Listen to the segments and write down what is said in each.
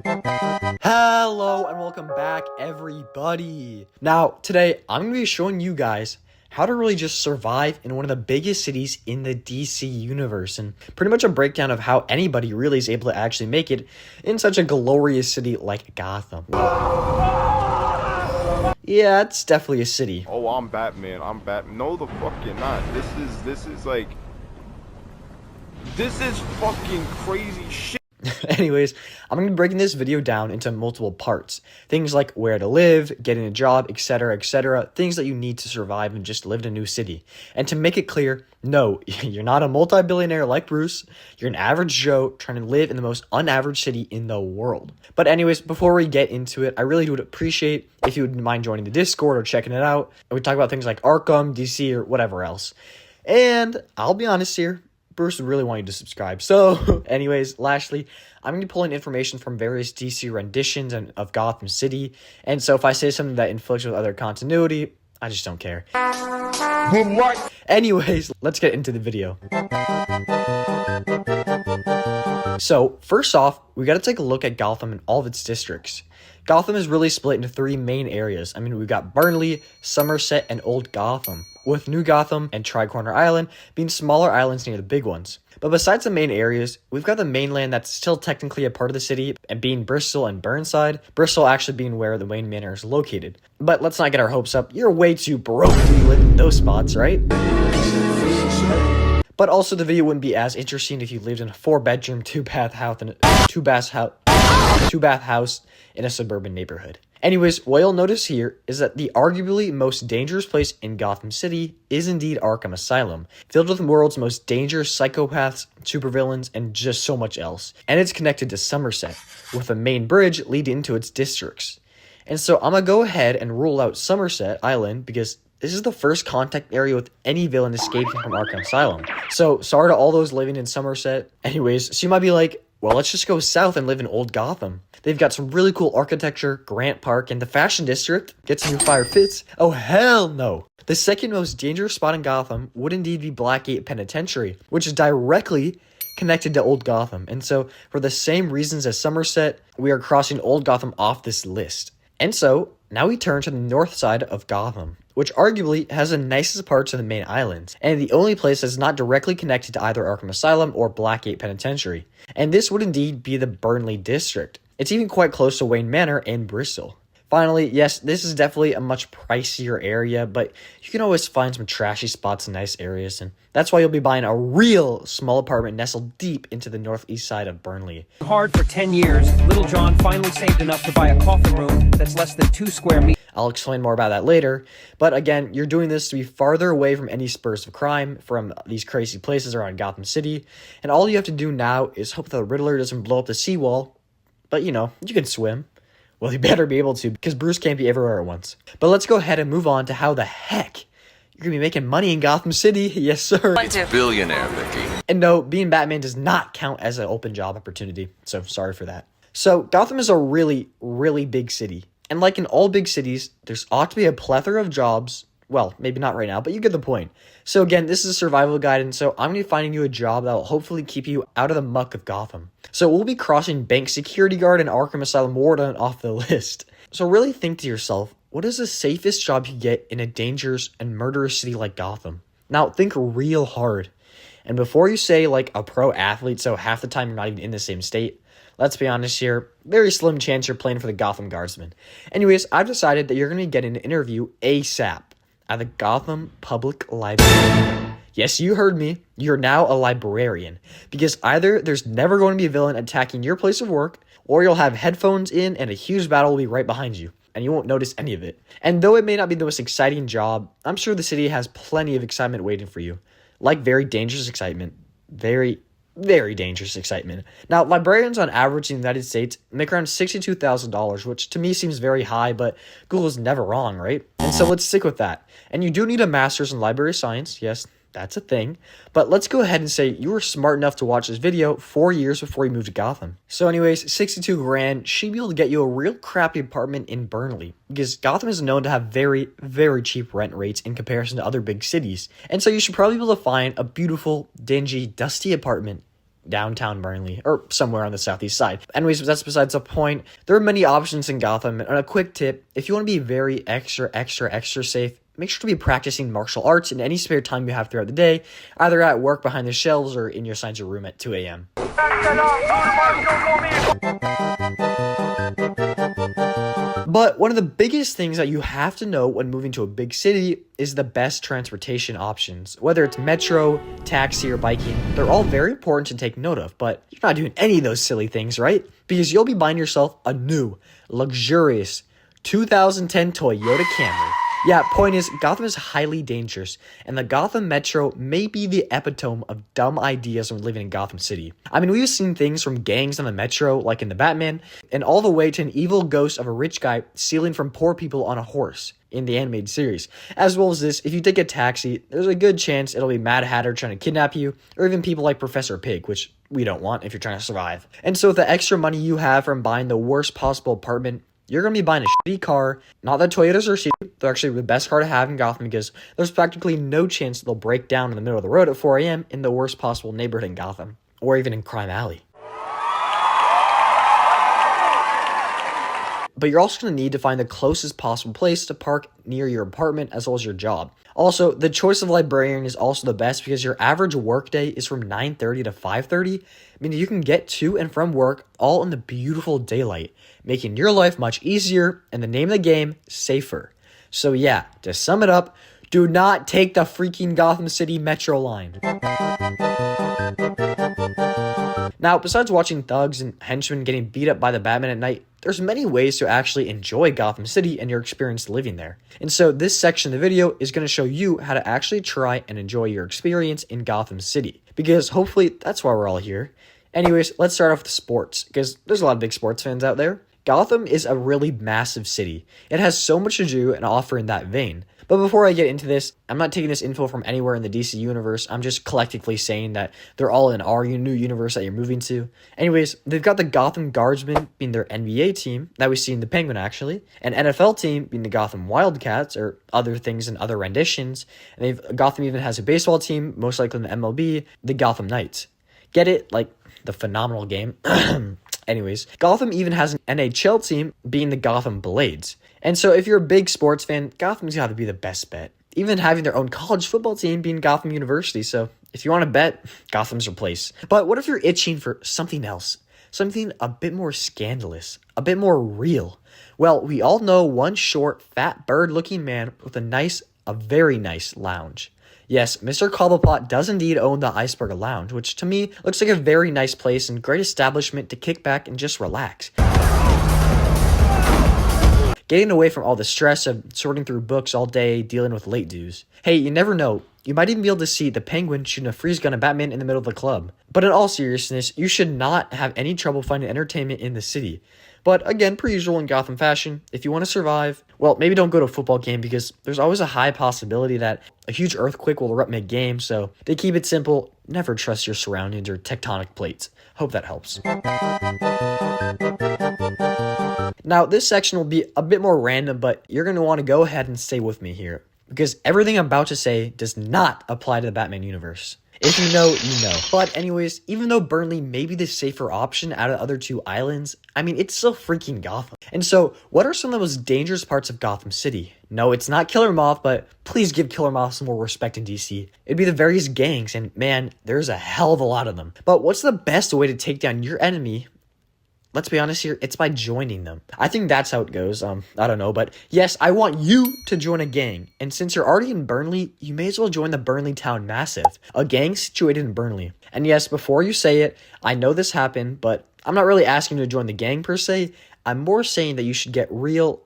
Hello and welcome back, everybody. Now, today I'm going to be showing you guys how to really just survive in one of the biggest cities in the DC universe, and pretty much a breakdown of how anybody really is able to actually make it in such a glorious city like Gotham. Yeah, it's definitely a city. Oh, I'm Batman. I'm Batman. No, the fuck you're not. This is fucking crazy shit. Anyways, I'm going to be breaking this video down into multiple parts. Things like where to live, getting a job, etc., etc. Things that you need to survive and just live in a new city. And to make it clear, no, you're not a multi-billionaire like Bruce. You're an average Joe trying to live in the most unaverage city in the world. But anyways, before we get into it, I really would appreciate if you would mind joining the Discord or checking it out. And we talk about things like Arkham, DC, or whatever else. And I'll be honest here, Bruce would really want you to subscribe. So, anyways, lastly, I'm going to be pulling information from various DC renditions of Gotham City. And so if I say something that inflicts with other continuity, I just don't care. Anyways, let's get into the video. So, first off, we got to take a look at Gotham and all of its districts. Gotham is really split into three main areas. We've got Burnley, Somerset, and Old Gotham, with New Gotham and Tri-Corner Island being smaller islands near the big ones. But besides the main areas, we've got the mainland that's still technically a part of the city, and being Bristol and Burnside, Bristol actually being where the Wayne Manor is located. But let's not get our hopes up, you're way too broke to be living in those spots, right? But also the video wouldn't be as interesting if you lived in a 4-bedroom, 2-bath house in a suburban neighborhood. Anyways, what you'll notice here is that the arguably most dangerous place in Gotham City is indeed Arkham Asylum, filled with the world's most dangerous psychopaths, supervillains, and just so much else. And it's connected to Somerset, with a main bridge leading into its districts. And so I'm gonna go ahead and rule out Somerset Island because this is the first contact area with any villain escaping from Arkham Asylum. So sorry to all those living in Somerset. Anyways, so you might be like, well, let's just go south and live in Old Gotham. They've got some really cool architecture, Grant Park, and the Fashion District gets new fire fits. Oh, hell no. The second most dangerous spot in Gotham would indeed be Blackgate Penitentiary, which is directly connected to Old Gotham. And so, for the same reasons as Somerset, we are crossing Old Gotham off this list. And so, now we turn to the north side of Gotham, which arguably has the nicest parts of the main islands, and the only place that's not directly connected to either Arkham Asylum or Blackgate Penitentiary. And this would indeed be the Burnley District. It's even quite close to Wayne Manor and Bristol. Finally, yes, this is definitely a much pricier area, but you can always find some trashy spots in nice areas, and that's why you'll be buying a real small apartment nestled deep into the northeast side of Burnley. Hard for 10 years, Little John finally saved enough to buy a coffin room that's less than 2 square meters. I'll explain more about that later, but again, you're doing this to be farther away from any spurs of crime, from these crazy places around Gotham City, and all you have to do now is hope that the Riddler doesn't blow up the seawall, but you know, you can swim. Well, you better be able to, because Bruce can't be everywhere at once. But let's go ahead and move on to how the heck you're going to be making money in Gotham City. Yes, sir. It's billionaire, Mickey. And no, being Batman does not count as an open job opportunity, so sorry for that. So, Gotham is a really, really big city. And like in all big cities, there's ought to be a plethora of jobs. Well, maybe not right now, but you get the point. So again, this is a survival guide, and so I'm going to be finding you a job that will hopefully keep you out of the muck of Gotham. So we'll be crossing Bank Security Guard and Arkham Asylum Warden off the list. So really think to yourself, what is the safest job you get in a dangerous and murderous city like Gotham? Now, think real hard. And before you say like a pro athlete, so half the time you're not even in the same state, let's be honest here, very slim chance you're playing for the Gotham Guardsmen. Anyways, I've decided that you're going to get an interview ASAP at the Gotham Public Library. Yes, you heard me. You're now a librarian. Because either there's never going to be a villain attacking your place of work, or you'll have headphones in and a huge battle will be right behind you, and you won't notice any of it. And though it may not be the most exciting job, I'm sure the city has plenty of excitement waiting for you. Like very dangerous excitement. Very dangerous excitement. Now, librarians on average in the United States make around $62,000, which to me seems very high, but Google's never wrong, right? And so let's stick with that. And you do need a master's in library science. Yes, that's a thing. But let's go ahead and say you were smart enough to watch this video 4 years before you moved to Gotham. So anyways, 62 grand should be able to get you a real crappy apartment in Burnley, because Gotham is known to have very, very cheap rent rates in comparison to other big cities. And so you should probably be able to find a beautiful, dingy, dusty apartment downtown Burnley, or somewhere on the southeast side. Anyways, that's besides the point. There are many options in Gotham, and a quick tip, if you want to be very extra safe, make sure to be practicing martial arts in any spare time you have throughout the day, either at work behind the shelves or in your science room at 2 a.m. But one of the biggest things that you have to know when moving to a big city is the best transportation options. Whether it's metro, taxi, or biking, they're all very important to take note of, but you're not doing any of those silly things, right? Because you'll be buying yourself a new, luxurious 2010 Toyota Camry. Yeah, point is, Gotham is highly dangerous, and the Gotham Metro may be the epitome of dumb ideas when living in Gotham City. I mean, we've seen things from gangs on the Metro, like in the Batman, and all the way to an evil ghost of a rich guy stealing from poor people on a horse in the animated series. As well as this, if you take a taxi, there's a good chance it'll be Mad Hatter trying to kidnap you, or even people like Professor Pig, which we don't want if you're trying to survive. And so with the extra money you have from buying the worst possible apartment, you're going to be buying a shitty car. Not that Toyotas are shitty. They're actually the best car to have in Gotham because there's practically no chance they'll break down in the middle of the road at 4 a.m. in the worst possible neighborhood in Gotham, or even in Crime Alley. But you're also going to need to find the closest possible place to park near your apartment as well as your job. Also, the choice of librarian is also the best because your average workday is from 9:30 to 5:30, meaning you can get to and from work all in the beautiful daylight, making your life much easier and the name of the game, safer. So yeah, to sum it up, do not take the freaking Gotham City Metro line. Now, besides watching thugs and henchmen getting beat up by the Batman at night, there's many ways to actually enjoy Gotham City and your experience living there. And so this section of the video is going to show you how to actually try and enjoy your experience in Gotham City, because hopefully that's why we're all here. Anyways, let's start off with sports, because there's a lot of big sports fans out there. Gotham is a really massive city. It has so much to do and offer in that vein. But before I get into this, I'm not taking this info from anywhere in the DC universe. I'm just collectively saying that they're all in our new universe that you're moving to. Anyways, they've got the Gotham Guardsmen being their NBA team that we see in the Penguin actually, an NFL team being the Gotham Wildcats or other things and other renditions. And Gotham even has a baseball team, most likely in the MLB, the Gotham Knights. Get it? Like the phenomenal game. Anyways, Gotham even has an NHL team being the Gotham Blades. And so if you're a big sports fan, Gotham's got to be the best bet. Even having their own college football team being Gotham University. So if you want to bet, Gotham's your place. But what if you're itching for something else? Something a bit more scandalous, a bit more real? Well, we all know one short, fat bird-looking man with a very nice lounge. Yes, Mr. Cobblepot does indeed own the Iceberg Lounge, which to me looks like a very nice place and great establishment to kick back and just relax. Getting away from all the stress of sorting through books all day, dealing with late dues. Hey, you never know. You might even be able to see the Penguin shooting a freeze gun at Batman in the middle of the club. But in all seriousness, you should not have any trouble finding entertainment in the city. But again, per usual in Gotham fashion, if you want to survive, well, maybe don't go to a football game because there's always a high possibility that a huge earthquake will erupt mid-game, so to keep it simple, never trust your surroundings or tectonic plates. Hope that helps. Now, this section will be a bit more random, but you're going to want to go ahead and stay with me here, because everything I'm about to say does not apply to the Batman universe. If you know, you know. But anyways, even though Burnley may be the safer option out of the other two islands, I mean, it's still freaking Gotham. And so, what are some of the most dangerous parts of Gotham City? No, it's not Killer Moth, but please give Killer Moth some more respect in DC. It'd be the various gangs, and man, there's a hell of a lot of them. But what's the best way to take down your enemy? Let's be honest here, it's by joining them. I think that's how it goes. I don't know, but yes, I want you to join a gang. And since you're already in Burnley, you may as well join the Burnley Town Massive, a gang situated in Burnley. And yes, before you say it, I know this happened, but I'm not really asking you to join the gang per se. I'm more saying that you should get real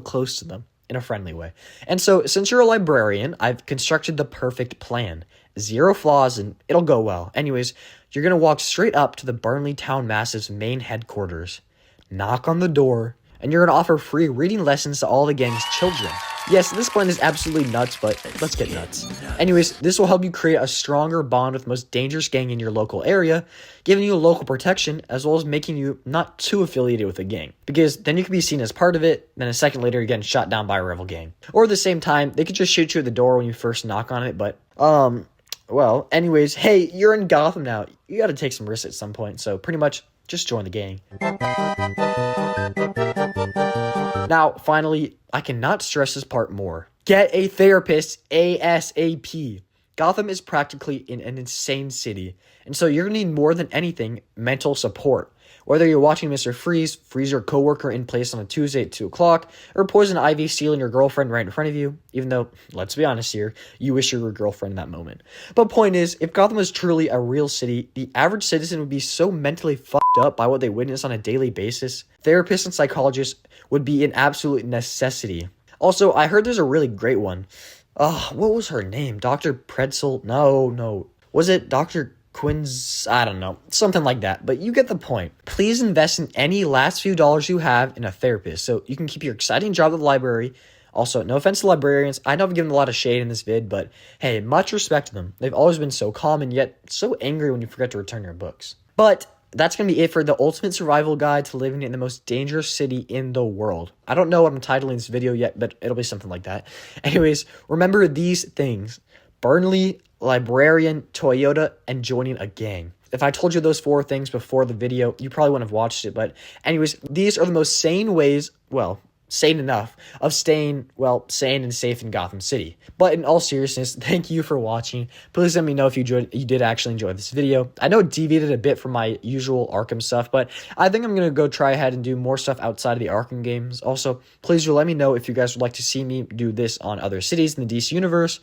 close to them in a friendly way. And so, since you're a librarian, I've constructed the perfect plan. 0 flaws, and it'll go well. Anyways, you're going to walk straight up to the Burnley Town Massive's main headquarters, knock on the door, and you're going to offer free reading lessons to all the gang's children. Yes, this plan is absolutely nuts, but let's get nuts. Anyways, this will help you create a stronger bond with the most dangerous gang in your local area, giving you local protection, as well as making you not too affiliated with a gang. Because then you can be seen as part of it, then a second later you're getting shot down by a rival gang. Or at the same time, they could just shoot you at the door when you first knock on it, but, Well, anyways, hey, you're in Gotham now. You gotta take some risks at some point, so pretty much just join the gang. Now, finally, I cannot stress this part more. Get a therapist ASAP. Gotham is practically in an insane city, and so you're going to need more than anything mental support. Whether you're watching Mr. Freeze your coworker in place on a Tuesday at 2 o'clock, or Poison Ivy stealing your girlfriend right in front of you, even though, let's be honest here, you wish you were a girlfriend in that moment. But point is, if Gotham was truly a real city, the average citizen would be so mentally fucked up by what they witness on a daily basis, therapists and psychologists would be an absolute necessity. Also, I heard there's a really great one. What was her name? Dr. Pretzel? No. Was it Dr. Quinn's? I don't know. Something like that. But you get the point. Please invest in any last few dollars you have in a therapist so you can keep your exciting job at the library. Also, no offense to librarians. I know I've given a lot of shade in this vid, but hey, much respect to them. They've always been so calm and yet so angry when you forget to return your books. But that's going to be it for the ultimate survival guide to living in the most dangerous city in the world. I don't know what I'm titling this video yet, but it'll be something like that. Anyways, remember these things: Burnley, librarian, Toyota, and joining a gang. If I told you those 4 things before the video, you probably wouldn't have watched it. But anyways, these are the most sane ways, sane enough, of staying, sane and safe in Gotham City. But in all seriousness, thank you for watching. Please let me know if you did actually enjoy this video. I know it deviated a bit from my usual Arkham stuff, but I think I'm going to go try ahead and do more stuff outside of the Arkham games. Also, please do let me know if you guys would like to see me do this on other cities in the DC universe.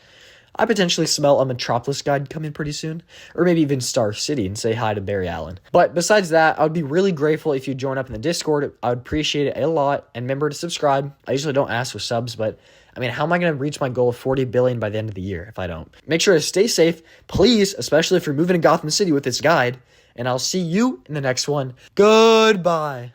I potentially smell a Metropolis guide coming pretty soon, or maybe even Star City and say hi to Barry Allen. But besides that, I would be really grateful if you join up in the Discord. I would appreciate it a lot, and remember to subscribe. I usually don't ask for subs, but I mean, how am I going to reach my goal of 40 billion by the end of the year if I don't? Make sure to stay safe, please, especially if you're moving to Gotham City with this guide, and I'll see you in the next one. Goodbye.